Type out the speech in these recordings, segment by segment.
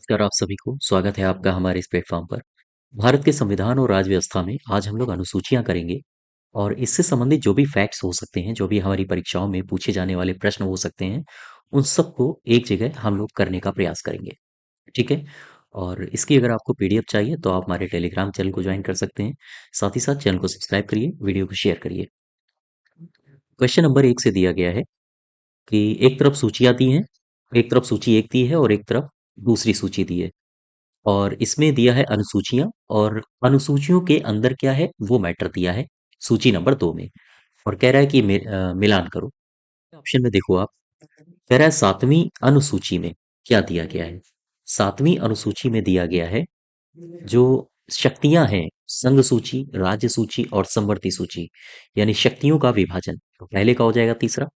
नमस्कार आप सभी को स्वागत है आपका हमारे इस प्लेटफॉर्म पर। भारत के संविधान और राज्य व्यवस्था में आज हम लोग अनुसूचियां करेंगे और इससे संबंधित जो भी फैक्ट्स हो सकते हैं, जो भी हमारी परीक्षाओं में पूछे जाने वाले प्रश्न हो सकते हैं, उन सबको एक जगह हम लोग करने का प्रयास करेंगे। ठीक है। और इसकी अगर आपको पीडीएफ चाहिए तो आप हमारे टेलीग्राम चैनल को ज्वाइन कर सकते हैं। साथ ही साथ चैनल को सब्सक्राइब करिए, वीडियो को शेयर करिए। क्वेश्चन नंबर 1 से दिया गया है कि एक तरफ सूचियां दी हैं, एक तरफ सूची एक दी है और एक तरफ दूसरी सूची दी है। और इसमें दिया है अनुसूचियां, और अनुसूचियों के अंदर क्या है वो मैटर दिया है सूची नंबर 2 में। और कह रहा है कि मिलान करो। ऑप्शन में देखो आप, कह रहा है सातवीं अनुसूची में क्या दिया गया है। सातवीं अनुसूची में दिया गया है जो शक्तियां हैं, संघ सूची, राज्य सूची और समवर्ती सूची, यानी शक्तियों का विभाजन। तो पहले का हो जाएगा तीसरा।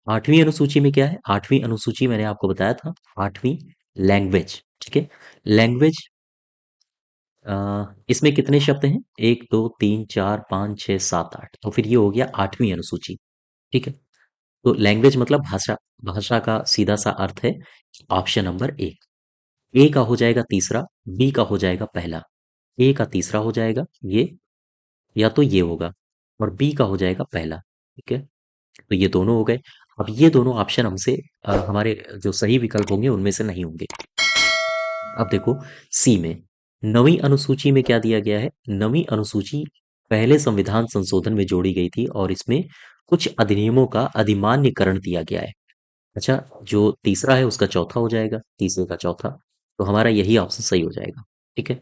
आठवीं अनुसूची में क्या है? आठवीं अनुसूची मैंने आपको बताया था, आठवीं लैंग्वेज। ठीक है। लैंग्वेज, इसमें कितने शब्द हैं? एक दो तीन चार पाँच छः सात आठ, तो फिर ये हो गया आठवीं अनुसूची। ठीक है। तो लैंग्वेज मतलब भाषा। भाषा का सीधा सा अर्थ है ऑप्शन नंबर ए। ए का हो जाएगा तीसरा, बी का हो जाएगा पहला। ए का तीसरा हो जाएगा ये, या तो ये होगा, और बी का हो जाएगा पहला। ठीक है। तो ये दोनों हो गए। अब ये दोनों ऑप्शन हमसे हमारे जो सही विकल्प होंगे उनमें से नहीं होंगे। अब देखो सी में, नवीं अनुसूची में क्या दिया गया है? नवीं अनुसूची पहले संविधान संशोधन में जोड़ी गई थी और इसमें कुछ अधिनियमों का अधिमान्यकरण दिया गया है। अच्छा, जो तीसरा है उसका चौथा हो जाएगा, तीसरे का चौथा। तो हमारा यही ऑप्शन सही हो जाएगा। ठीक है।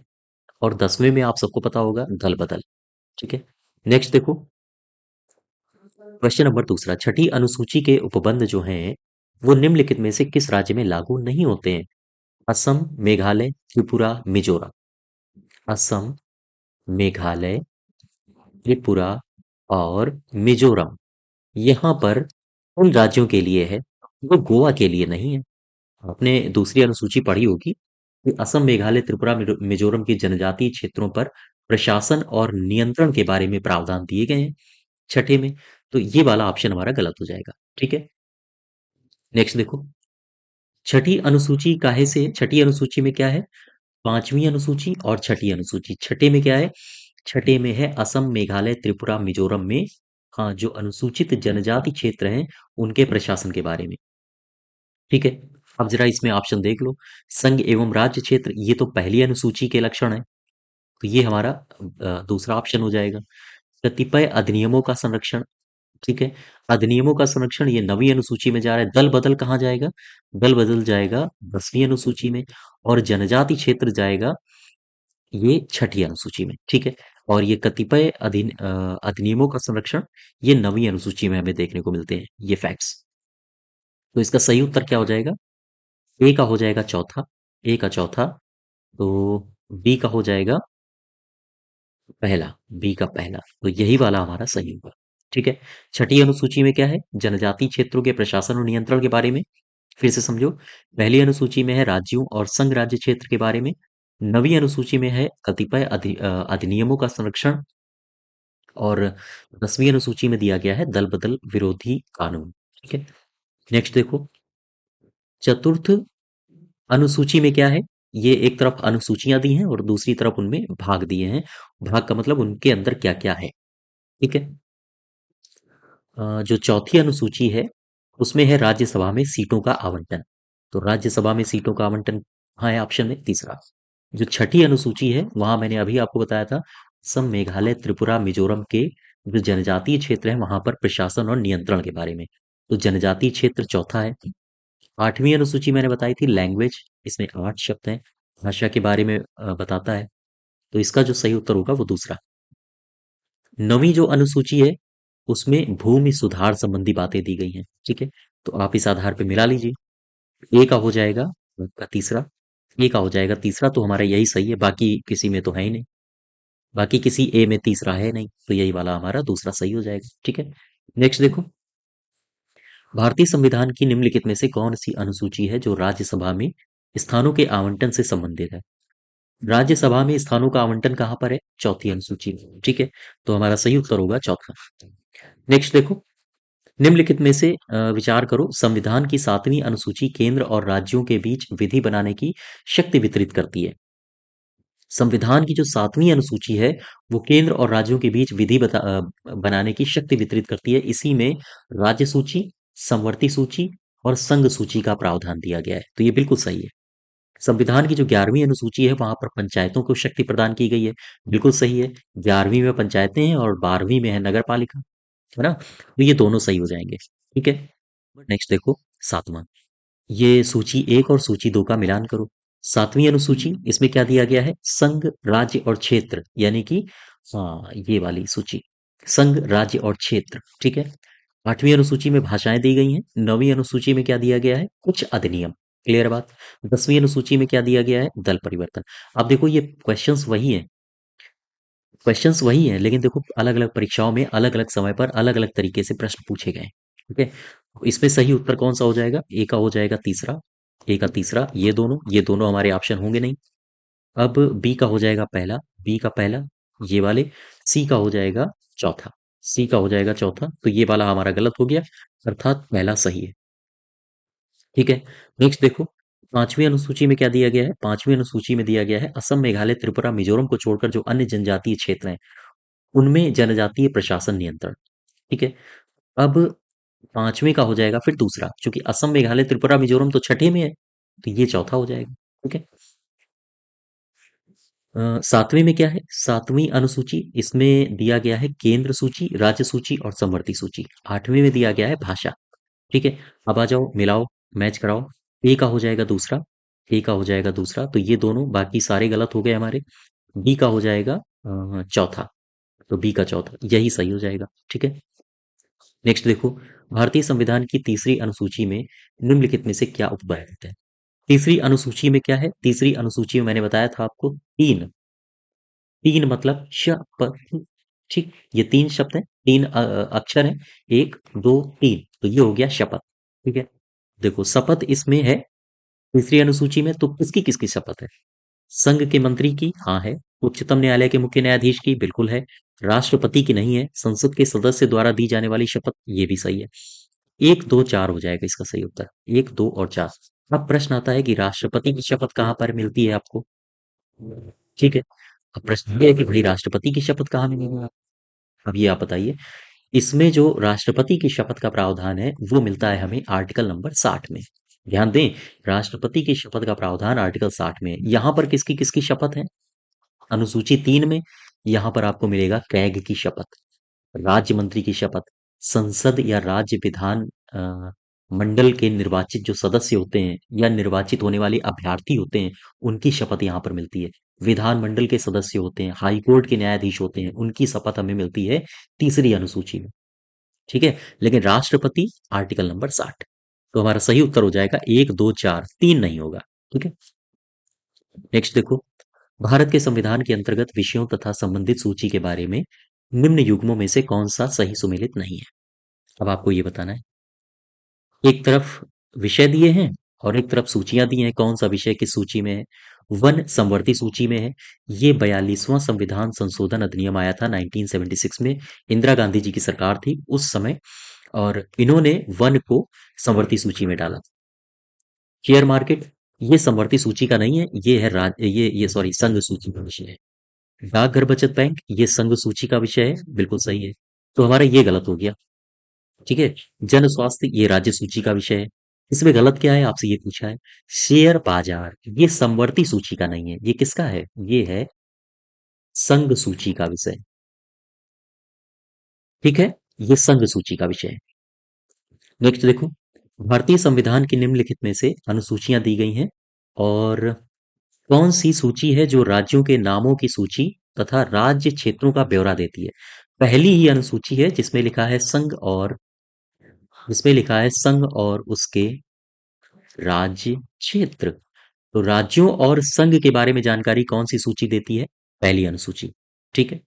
और 10वें में आप सबको पता होगा दल बदल। ठीक है। नेक्स्ट देखो, क्वेश्चन नंबर दूसरा, छठी अनुसूची के उपबंध जो हैं वो निम्नलिखित में से किस राज्य में लागू नहीं होते हैं? असम, मेघालय, त्रिपुरा, मिजोरम। असम, मेघालय, त्रिपुरा और मिजोरम, यहाँ पर उन राज्यों के लिए है, वो गोवा के लिए नहीं है। आपने दूसरी अनुसूची पढ़ी होगी कि असम, मेघालय, त्रिपुरा, मिजोरम के जनजातीय क्षेत्रों पर प्रशासन और नियंत्रण के बारे में प्रावधान दिए गए हैं छठे में। तो ये वाला ऑप्शन हमारा गलत हो जाएगा। ठीक है। नेक्स्ट देखो, छठी अनुसूची काहे से, छठी अनुसूची में क्या है? पांचवी अनुसूची और छठी अनुसूची। छठे में क्या है? छठे में है असम, मेघालय, त्रिपुरा, मिजोरम में, हाँ, जो अनुसूचित जनजाति क्षेत्र हैं उनके प्रशासन के बारे में। ठीक है। अब जरा इसमें ऑप्शन देख लो। संघ एवं राज्य क्षेत्र, ये तो पहली अनुसूची के लक्षण है, तो ये हमारा दूसरा ऑप्शन हो जाएगा। कतिपय अधिनियमों का संरक्षण। ठीक है। अधिनियमों का संरक्षण ये नवीं अनुसूची में जा रहा है। दल बदल कहाँ जाएगा? दल बदल जाएगा 10वीं अनुसूची में। और जनजाति क्षेत्र जाएगा ये छठी अनुसूची में। ठीक है। और ये कतिपय अधिनियमों का संरक्षण ये नवीं अनुसूची में हमें देखने को मिलते हैं, ये फैक्ट्स। तो इसका सही उत्तर क्या हो जाएगा? ए का हो जाएगा चौथा, ए का चौथा। तो बी का हो जाएगा पहला, बी का पहला। तो यही वाला हमारा सही होगा। ठीक है। छठी अनुसूची में क्या है? जनजातीय क्षेत्रों के प्रशासन और नियंत्रण के बारे में। फिर से समझो, पहली अनुसूची में है राज्यों और संघ राज्य क्षेत्र के बारे में। नवीं अनुसूची में है कतिपय अधिनियमों का संरक्षण। और 10वीं अनुसूची में दिया गया है दल बदल विरोधी कानून। ठीक है। नेक्स्ट देखो, चतुर्थ अनुसूची में क्या है? ये एक तरफ अनुसूचियां दी हैं और दूसरी तरफ उनमें भाग दिए हैं। भाग का मतलब उनके अंदर क्या क्या है। ठीक है। जो चौथी अनुसूची है उसमें है राज्यसभा में सीटों का आवंटन। तो राज्यसभा में सीटों का आवंटन कहाँ है? ऑप्शन में तीसरा। जो छठी अनुसूची है वहां मैंने अभी आपको बताया था, असम, मेघालय, त्रिपुरा, मिजोरम के जो जनजातीय क्षेत्र है वहां पर प्रशासन और नियंत्रण के बारे में। तो जनजातीय क्षेत्र चौथा है। आठवीं अनुसूची मैंने बताई थी लैंग्वेज, इसमें 8 शब्द हैं, भाषा के बारे में बताता है। तो इसका जो सही उत्तर होगा वो दूसरा। नवीं जो अनुसूची है उसमें भूमि सुधार संबंधी बातें दी गई हैं। ठीक है। तो आप इस आधार पे मिला लीजिए। ए का हो जाएगा आपका तीसरा, ए का हो जाएगा तीसरा, तो हमारा यही सही है, बाकी किसी में तो है ही नहीं। बाकी किसी ए में तीसरा है नहीं, तो यही वाला हमारा दूसरा सही हो जाएगा। ठीक है। नेक्स्ट देखो, भारतीय संविधान की निम्नलिखित में से कौन सी अनुसूची है जो राज्यसभा में स्थानों के आवंटन से संबंधित है? राज्यसभा में स्थानों का आवंटन कहाँ पर है? चौथी अनुसूची में। ठीक है। तो हमारा सही उत्तर होगा चौथा। नेक्स्ट देखो, निम्नलिखित में से विचार करो, संविधान की 7वीं अनुसूची केंद्र और राज्यों के बीच विधि बनाने की शक्ति वितरित करती है। संविधान की जो 7वीं अनुसूची है, वो केंद्र और राज्यों के बीच बनाने की शक्ति वितरित करती है। इसी में राज्य सूची, समवर्ती सूची और संघ सूची का प्रावधान दिया गया है। तो ये बिल्कुल सही है। संविधान की जो 11वीं अनुसूची है, वहां पर पंचायतों को शक्ति प्रदान की गई है। बिल्कुल सही है। 11वीं में पंचायतें हैं और 12वीं में है नगर पालिका, है ना? तो ये दोनों सही हो जाएंगे। ठीक है। नेक्स्ट देखो, 7वां। ये सूची 1 और सूची 2 का मिलान करो। 7वीं अनुसूची, इसमें क्या दिया गया है? संघ, राज्य और क्षेत्र, यानी कि हाँ, ये वाली सूची, संघ, राज्य और क्षेत्र। ठीक है। 8वीं अनुसूची में भाषाएं दी गई हैं। 9वीं अनुसूची में क्या दिया गया है? कुछ अधिनियम। क्लियर बात। 10वीं अनुसूची में क्या दिया गया है? दल परिवर्तन। अब देखो, ये क्वेश्चंस वही हैं, लेकिन देखो अलग अलग परीक्षाओं में अलग अलग समय पर अलग अलग तरीके से प्रश्न पूछे गए। ठीक है। इसमें सही उत्तर कौन सा हो जाएगा? ए का हो जाएगा तीसरा, ए का तीसरा, ये दोनों हमारे ऑप्शन होंगे नहीं। अब बी का हो जाएगा पहला, बी का पहला, ये वाले। सी का हो जाएगा चौथा, सी का हो जाएगा चौथा। तो ये वाला हमारा गलत हो गया, अर्थात पहला सही है। ठीक है। नेक्स्ट देखो, 5वीं अनुसूची में क्या दिया गया है? 5वीं अनुसूची में दिया गया है, असम, मेघालय, त्रिपुरा, मिजोरम को छोड़कर जो अन्य जनजातीय क्षेत्र हैं, उनमें जनजातीय प्रशासन नियंत्रण। ठीक है। अब 5वें का हो जाएगा फिर दूसरा, क्योंकि असम, मेघालय, त्रिपुरा, मिजोरम तो छठे में है, तो ये चौथा हो जाएगा। ठीक है। 7वें में क्या है? 7वीं अनुसूची, इसमें दिया गया है केंद्र सूची, राज्य सूची और समवर्ती सूची। 8वें में दिया गया है भाषा। ठीक है। अब आ जाओ, मिलाओ, मैच कराओ। ए का हो जाएगा दूसरा, ए का हो जाएगा दूसरा, तो ये दोनों बाकी सारे गलत हो गए हमारे। बी का हो जाएगा चौथा, तो बी का चौथा यही सही हो जाएगा। ठीक है। नेक्स्ट देखो, भारतीय संविधान की तीसरी अनुसूची में निम्नलिखित में से क्या उपवर्ग है? तीसरी अनुसूची में क्या है? तीसरी अनुसूची में मैंने बताया था आपको, तीन, तीन मतलब शपथ। ठीक, ये तीन शब्द हैं, तीन अक्षर हैं, एक, दो, तीन, तो ये हो गया शपथ। ठीक है। देखो, शपथ इसमें है तीसरी अनुसूची में, तो किसकी किसकी शपथ है? संघ के मंत्री की, हाँ है। उच्चतम न्यायालय के मुख्य न्यायाधीश की, बिल्कुल है। राष्ट्रपति की नहीं है। संसद के सदस्य द्वारा दी जाने वाली शपथ, ये भी सही है। एक, दो, चार हो जाएगा इसका सही उत्तर, एक, दो और चार। अब प्रश्न आता है कि राष्ट्रपति की शपथ कहाँ पर मिलती है आपको? ठीक है। अब प्रश्न ये है कि भाई राष्ट्रपति की शपथ कहाँ मिलेगी? अब ये आप बताइए। इसमें जो राष्ट्रपति की शपथ का प्रावधान है, वो मिलता है हमें आर्टिकल नंबर 60 में। ध्यान दें, राष्ट्रपति की शपथ का प्रावधान आर्टिकल 60 में है। यहां पर किसकी किसकी शपथ है? अनुसूची 3 में यहां पर आपको मिलेगा कैग की शपथ, राज्य मंत्री की शपथ, संसद या राज्य विधान मंडल के निर्वाचित जो सदस्य होते हैं या निर्वाचित होने वाले अभ्यर्थी होते हैं, उनकी शपथ यहाँ पर मिलती है। विधानमंडल के सदस्य होते हैं, हाई कोर्ट के न्यायाधीश होते हैं, उनकी शपथ हमें मिलती है तीसरी अनुसूची में। ठीक है। लेकिन राष्ट्रपति आर्टिकल नंबर 60। तो हमारा सही उत्तर हो जाएगा एक, दो, चार, तीन नहीं होगा। ठीक है। नेक्स्ट देखो, भारत के संविधान के अंतर्गत विषयों तथा संबंधित सूची के बारे में निम्न युग्मों में से कौन सा सही सुमेलित नहीं है? अब आपको ये बताना है। एक तरफ विषय दिए हैं और एक तरफ सूचियां दी हैं, कौन सा विषय किस सूची में है? वन समवर्ती सूची में है। ये 42वां संविधान संशोधन अधिनियम आया था 1976 में, इंदिरा गांधी जी की सरकार थी उस समय, और इन्होंने वन को समवर्ती सूची में डाला। शेयर मार्केट, ये समवर्ती सूची का नहीं है, ये है ये सॉरी, संघ सूची का विषय है। डाकघर बचत बैंक, ये संघ सूची का विषय है, बिल्कुल सही है। तो हमारा ये गलत हो गया। ठीक है। जन स्वास्थ्य, ये राज्य सूची का विषय है। इसमें गलत क्या है आपसे ये पूछा है। शेयर बाजार, ये समवर्ती सूची का नहीं है, ये किसका है? ये है संघ सूची का विषय। ठीक है। ये संघ सूची का विषय है। नेक्स्ट देखो, भारतीय संविधान की निम्नलिखित में से अनुसूचियां दी गई हैं, और कौन सी सूची है जो राज्यों के नामों की सूची तथा राज्य क्षेत्रों का ब्यौरा देती है? पहली ही अनुसूची है जिसमें लिखा है संघ और उसके राज्य क्षेत्र। तो राज्यों और संघ के बारे में जानकारी कौन सी सूची देती है? पहली अनुसूची। ठीक है।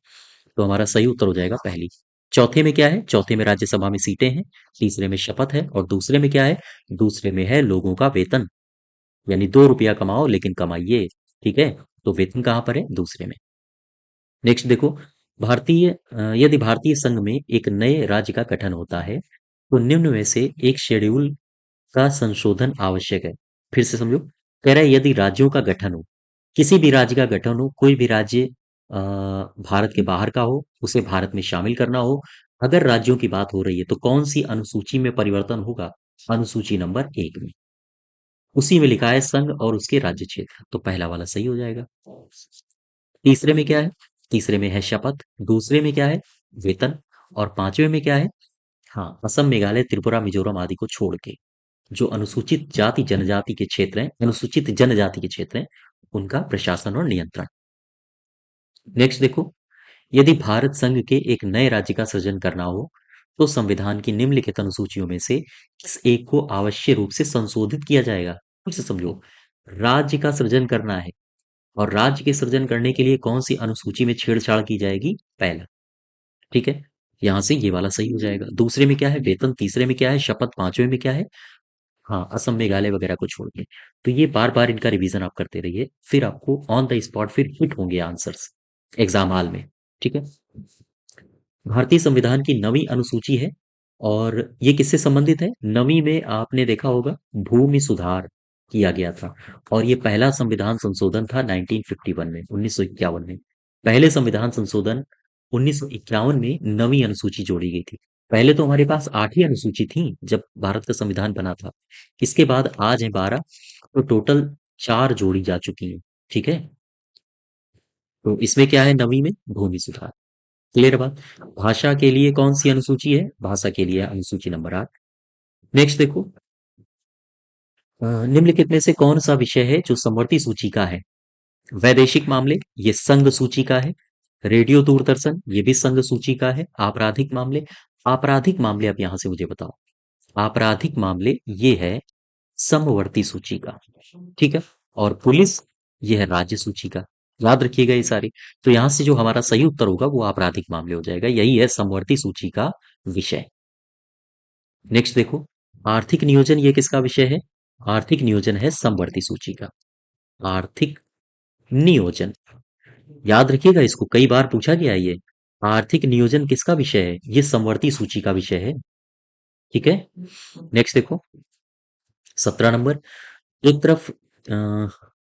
तो हमारा सही उत्तर हो जाएगा पहली। चौथे में क्या है? चौथे में राज्यसभा में सीटें हैं, तीसरे में शपथ है, और दूसरे में क्या है? दूसरे में है लोगों का वेतन, यानी 2 रुपया कमाओ लेकिन कमाइए। ठीक है। तो वेतन कहाँ पर है? दूसरे में। नेक्स्ट देखो, यदि भारतीय संघ में एक नए राज्य का गठन होता है, तो निम्न में से एक शेड्यूल का संशोधन आवश्यक है। फिर से समझो, कह रहा है यदि राज्यों का गठन हो, किसी भी राज्य का गठन हो, कोई भी राज्य भारत के बाहर का हो, उसे भारत में शामिल करना हो, अगर राज्यों की बात हो रही है तो कौन सी अनुसूची में परिवर्तन होगा? अनुसूची नंबर 1 में। उसी में लिखा है संघ और उसके राज्य क्षेत्र, तो पहला वाला सही हो जाएगा। तीसरे में क्या है? तीसरे में है शपथ, दूसरे में क्या है? वेतन, और पांचवे में क्या है? हाँ, असम, मेघालय, त्रिपुरा, मिजोरम आदि को छोड़ के जो अनुसूचित जाति जनजाति के क्षेत्र हैं, अनुसूचित जनजाति के क्षेत्र हैं, उनका प्रशासन और नियंत्रण। नेक्स्ट देखो, यदि भारत संघ के एक नए राज्य का सृजन करना हो तो संविधान की निम्नलिखित अनुसूचियों में से किस एक को आवश्यक रूप से संशोधित किया जाएगा? फिर से समझो, राज्य का सृजन करना है और राज्य के सृजन करने के लिए कौन सी अनुसूची में छेड़छाड़ की जाएगी? पहला, ठीक है, यहां से ये वाला सही हो जाएगा। दूसरे में क्या है? वेतन। तीसरे में क्या है? शपथ। पांचवे में क्या है? हाँ, असम, मेघालय वगैरह को छोड़ के। तो ये बार बार इनका रिवीजन आप करते रहिए, फिर आपको ऑन द स्पॉट फिर हिट होंगे आंसर्स एग्जाम हॉल में। ठीक है, भारतीय संविधान की नवीं अनुसूची है और ये किससे संबंधित है? नवीं में आपने देखा होगा भूमि सुधार किया गया था, और ये पहला संविधान संशोधन था 1951 में, 1951 में। पहले संविधान संशोधन 1951 में नवीं अनुसूची जोड़ी गई थी। पहले तो हमारे पास 8 ही अनुसूची थी जब भारत का संविधान बना था। इसके बाद आज है 12, तो टोटल 4 जोड़ी जा चुकी हैं। ठीक है, तो इसमें क्या है? नवीं में भूमि सुधार। क्लियर बात? भाषा के लिए कौन सी अनुसूची है? भाषा के लिए अनुसूची नंबर 8। नेक्स्ट देखो, निम्नलिखित में से कौन सा विषय है जो समवर्ती सूची का है? वैदेशिक मामले, ये संघ सूची का है। रेडियो दूरदर्शन, ये भी संघ सूची का है। आपराधिक मामले, आपराधिक मामले आप यहां से मुझे बताओ। आपराधिक मामले ये है समवर्ती सूची का। ठीक है, और पुलिस ये है राज्य सूची का। याद रखिएगा ये सारी। तो यहां से जो हमारा सही उत्तर होगा वो आपराधिक मामले हो जाएगा, यही है समवर्ती सूची का विषय। नेक्स्ट देखो, आर्थिक नियोजन ये किसका विषय है? आर्थिक नियोजन है समवर्ती सूची का। आर्थिक नियोजन, याद रखिएगा इसको, कई बार पूछा गया है ये। आर्थिक नियोजन किसका विषय है? ये समवर्ती सूची का विषय है। ठीक है, नेक्स्ट देखो, 17 नंबर। एक तरफ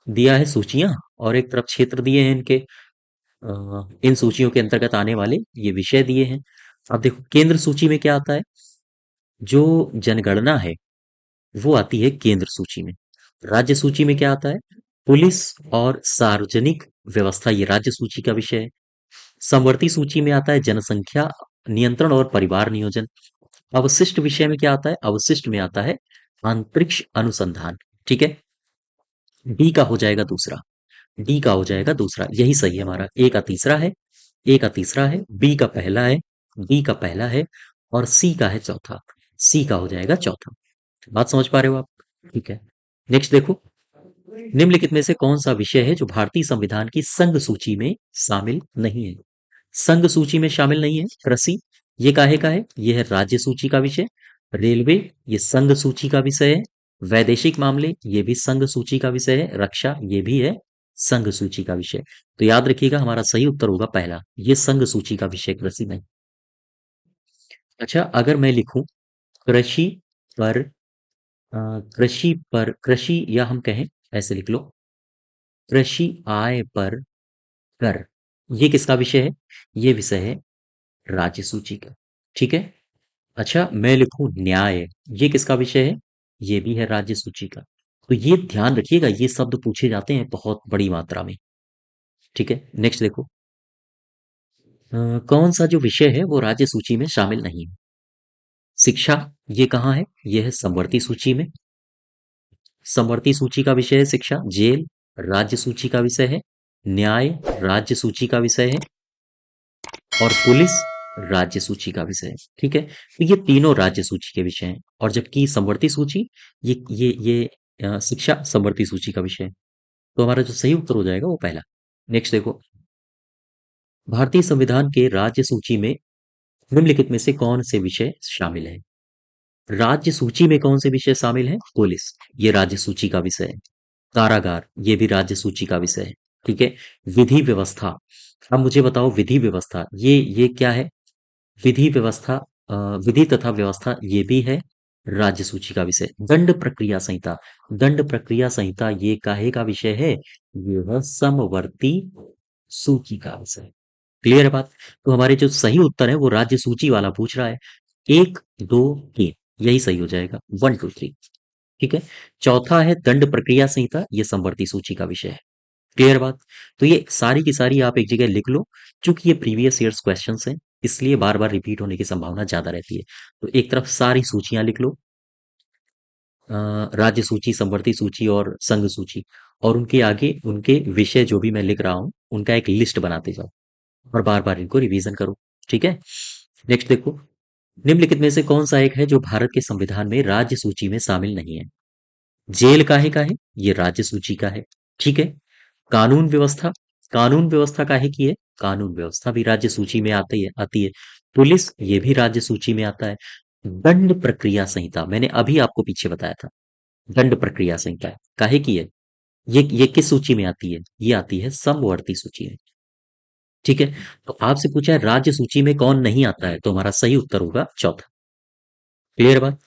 दिया है सूचियां और एक तरफ क्षेत्र दिए हैं इनके। इन सूचियों के अंतर्गत आने वाले ये विषय दिए हैं। अब देखो, केंद्र सूची में क्या आता है? जो जनगणना है वो आती है केंद्र सूची में। राज्य सूची में क्या आता है? पुलिस और सार्वजनिक व्यवस्था, ये राज्य सूची का विषय है। समवर्ती सूची में आता है जनसंख्या नियंत्रण और परिवार नियोजन। अवशिष्ट विषय में क्या आता है? अवशिष्ट में आता है अंतरिक्ष अनुसंधान। ठीक है, डी का हो जाएगा दूसरा। डी का हो जाएगा दूसरा, यही सही है हमारा। ए का तीसरा है, ए का तीसरा है, बी का पहला है, डी का पहला है, और सी का है चौथा। सी का हो जाएगा चौथा। बात समझ पा रहे हो आप? ठीक है, नेक्स्ट देखो, निम्नलिखित में से कौन सा विषय है जो भारतीय संविधान की संघ सूची में शामिल नहीं है? संघ सूची में शामिल नहीं है। कृषि, ये काहे का है? ये है राज्य सूची का विषय। रेलवे, ये संघ सूची का विषय है। वैदेशिक मामले, ये भी संघ सूची का विषय है। रक्षा, ये भी है संघ सूची का विषय। तो याद रखिएगा हमारा सही उत्तर होगा पहला, ये संघ सूची का विषय कृषि में। अच्छा, अगर मैं लिखूं कृषि पर, कृषि पर, कृषि, या हम कहें ऐसे लिख लो, कृषि आय पर कर, ये किसका विषय है? ये विषय है राज्य सूची का। ठीक है, अच्छा मैं लिखूं न्याय, ये किसका विषय है? ये भी है राज्य सूची का। तो ये ध्यान रखिएगा, ये शब्द पूछे जाते हैं बहुत बड़ी मात्रा में। ठीक है, नेक्स्ट देखो, कौन सा जो विषय है वो राज्य सूची में शामिल नहीं है? शिक्षा, ये कहाँ है? ये है समवर्ती सूची में। समवर्ती सूची का विषय है शिक्षा। जेल, राज्य सूची का विषय है। न्याय, राज्य सूची का विषय है। और पुलिस, राज्य सूची का विषय है। ठीक है, तो ये तीनों राज्य सूची के विषय हैं, और जबकि समवर्ती सूची, ये शिक्षा समवर्ती सूची का विषय है। तो हमारा जो सही उत्तर हो जाएगा वो पहला। नेक्स्ट देखो, भारतीय संविधान के राज्य सूची में निम्नलिखित में से कौन से विषय शामिल है? राज्य सूची में कौन से विषय शामिल है? पुलिस, ये राज्य सूची का विषय है। कारागार, ये भी राज्य सूची का विषय है। ठीक है, विधि व्यवस्था, अब मुझे बताओ विधि व्यवस्था ये क्या है? विधि व्यवस्था विधि तथा व्यवस्था ये भी है राज्य सूची का विषय। दंड प्रक्रिया संहिता, दंड प्रक्रिया संहिता ये काहे का विषय है? ये है समवर्ती सूची का विषय। क्लियर है बात? तो हमारे जो सही उत्तर है वो राज्य सूची वाला पूछ रहा है। 1, 2, 3 यही सही हो जाएगा। 1, 2, 3 ठीक है। चौथा है दंड प्रक्रिया संहिता, ये समवर्ती सूची का विषय है। क्लियर बात? तो ये सारी की सारी आप एक जगह लिख लो। चूंकि ये प्रीवियस ईयर्स क्वेश्चंस हैं, इसलिए बार बार रिपीट होने की संभावना ज्यादा रहती है। तो एक तरफ सारी सूचियां लिख लो, राज्य सूची, समवर्ती सूची और संघ सूची, और उनके आगे उनके विषय जो भी मैं लिख रहा हूं उनका एक लिस्ट बनाते जाओ और बार बार इनको रिवीजन करो। ठीक है। नेक्स्ट देखो, निम्नलिखित में से कौन सा एक है जो भारत के संविधान में राज्य सूची में शामिल नहीं है? जेल काहे का है? ये राज्य सूची का है। ठीक है। कानून व्यवस्था, कानून व्यवस्था काहे की है? कानून व्यवस्था भी राज्य सूची में आती है। पुलिस, ये भी राज्य सूची में आता है। दंड प्रक्रिया संहिता, मैंने अभी आपको पीछे बताया था, दंड प्रक्रिया संहिता काहे की है? ये किस सूची में आती है? ये आती है समवर्ती सूची में। ठीक है। तो आपसे पूछा है राज्य सूची में कौन नहीं आता है, तो हमारा सही उत्तर होगा चौथा। क्लियर बात?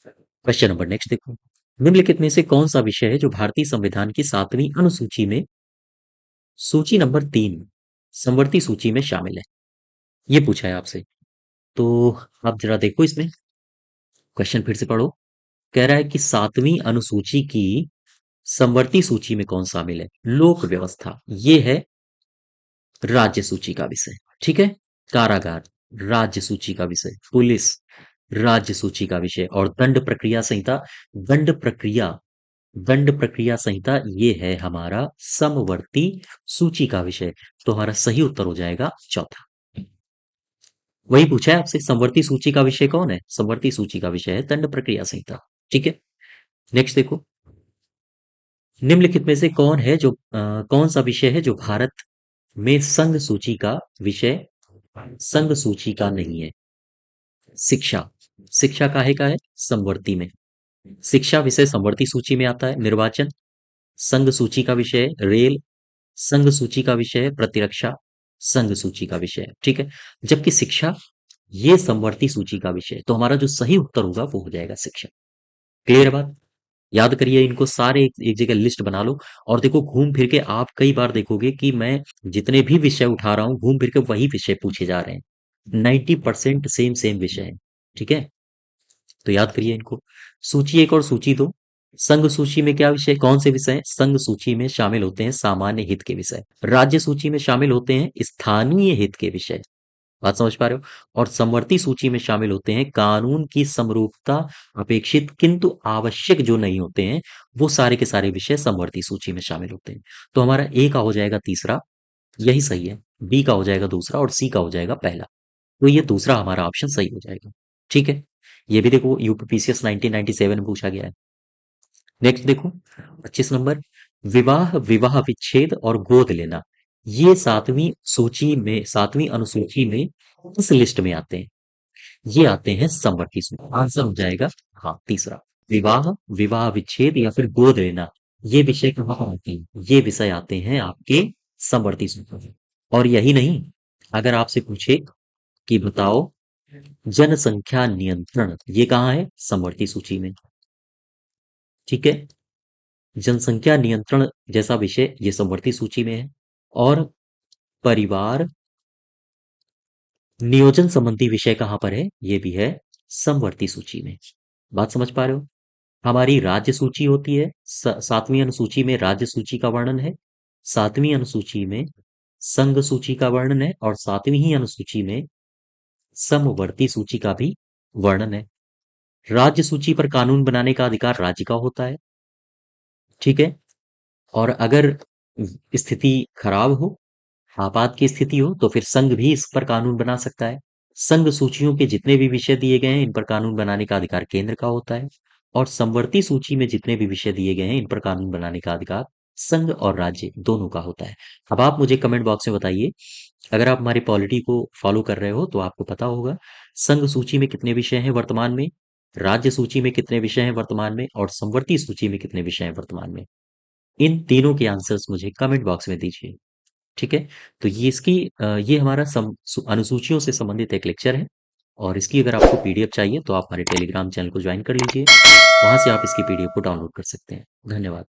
क्वेश्चन नंबर नेक्स्ट देखो, निम्नलिखित में से कौन सा विषय है जो भारतीय संविधान की 7वीं अनुसूची में सूची नंबर 3 समवर्ती सूची में शामिल है? ये पूछा है आपसे। तो आप जरा देखो इसमें, क्वेश्चन फिर से पढ़ो। कह रहा है कि 7वीं अनुसूची की समवर्ती सूची में कौन शामिल है? लोक व्यवस्था, ये है राज्य सूची का विषय। ठीक है। कारागार, राज्य सूची का विषय। पुलिस, राज्य सूची का विषय। और दंड प्रक्रिया संहिता, दंड प्रक्रिया दंड प्रक्रिया संहिता ये है हमारा समवर्ती सूची का विषय। तो हमारा सही उत्तर हो जाएगा चौथा। वही पूछा है आपसे, समवर्ती सूची का विषय कौन है? समवर्ती सूची का विषय है दंड प्रक्रिया संहिता। ठीक है। नेक्स्ट देखो, निम्नलिखित में से कौन सा विषय है जो भारत में संघ सूची का विषय, संघ सूची का नहीं है? शिक्षा, शिक्षा काहे का है? समवर्ती में। शिक्षा विषय समवर्ती सूची में आता है। निर्वाचन, संघ सूची का विषय है। रेल, संघ सूची का विषय है। प्रतिरक्षा, संघ सूची का विषय है। ठीक है। जबकि शिक्षा ये समवर्ती सूची का विषय है। तो हमारा जो सही उत्तर होगा वो हो जाएगा शिक्षा। क्लियर बात? याद करिए इनको सारे एक जगह लिस्ट बना लो। और देखो घूम फिर के आप कई बार देखोगे कि मैं जितने भी विषय उठा रहा हूं घूम फिर के वही विषय पूछे जा रहे हैं। 90% सेम सेम विषय है। ठीक है। तो याद करिए इनको। सूची 1 और सूची 2, संघ सूची में क्या विषय, कौन से विषय हैं? संघ सूची में शामिल होते हैं सामान्य हित के विषय। राज्य सूची में शामिल होते हैं स्थानीय हित के विषय। बात समझ पा रहे हो? और समवर्ती सूची में शामिल होते हैं कानून की समरूपता अपेक्षित किंतु आवश्यक जो नहीं होते हैं, वो सारे के सारे विषय समवर्ती सूची में शामिल होते हैं। तो हमारा ए का हो जाएगा तीसरा, यही सही है। बी का हो जाएगा दूसरा और सी का हो जाएगा पहला। तो ये दूसरा हमारा ऑप्शन सही हो जाएगा। ठीक है। ये भी देखो यूपीपीसीएस 1997 में पूछा गया है। नेक्स्ट देखो 25 नंबर, विवाह, विवाह विच्छेद और गोद लेना, ये 7वीं अनुसूची में किस लिस्ट में आते हैं? ये आते हैं समवर्ती सूची। आंसर हो जाएगा हाँ तीसरा, विवाह, विवाह विच्छेद या फिर गोद लेना, ये विषय कहाँ पर आते हैं? ये विषय आते हैं आपके समवर्ती सूची में। और यही नहीं, अगर आपसे पूछे कि बताओ जनसंख्या नियंत्रण, ये कहाँ है? समवर्ती सूची में। ठीक है। जनसंख्या नियंत्रण जैसा विषय ये समवर्ती सूची में है। और परिवार नियोजन संबंधी विषय कहाँ पर है? ये भी है समवर्ती सूची में। बात समझ पा रहे हो? हमारी राज्य सूची होती है, 7वीं अनुसूची में राज्य सूची का वर्णन है, 7वीं अनुसूची में संघ सूची का वर्णन है, और 7वीं ही अनुसूची में समवर्ती सूची का भी वर्णन है। राज्य सूची पर कानून बनाने का अधिकार राज्य का होता है। ठीक है। और अगर स्थिति खराब हो, आपात की स्थिति हो, तो फिर संघ भी इस पर कानून बना सकता है। संघ सूचियों के जितने भी विषय दिए गए हैं इन पर कानून बनाने का अधिकार केंद्र का होता है। और समवर्ती सूची में जितने भी विषय दिए गए हैं इन पर कानून बनाने का अधिकार संघ और राज्य दोनों का होता है। अब आप मुझे कमेंट बॉक्स में बताइए, अगर आप हमारी पॉलिटी को फॉलो कर रहे हो तो आपको पता होगा संघ सूची में कितने विषय हैं वर्तमान में, राज्य सूची में कितने विषय हैं वर्तमान में, और समवर्ती सूची में कितने विषय हैं वर्तमान में। इन तीनों के आंसर्स मुझे कमेंट बॉक्स में दीजिए। ठीक है। तो ये हमारा अनुसूचियों से संबंधित एक लेक्चर है। और इसकी अगर आपको पीडीएफ चाहिए तो आप हमारे टेलीग्राम चैनल को ज्वाइन कर लीजिए, वहाँ से आप इसकी पीडीएफ को डाउनलोड कर सकते हैं। धन्यवाद।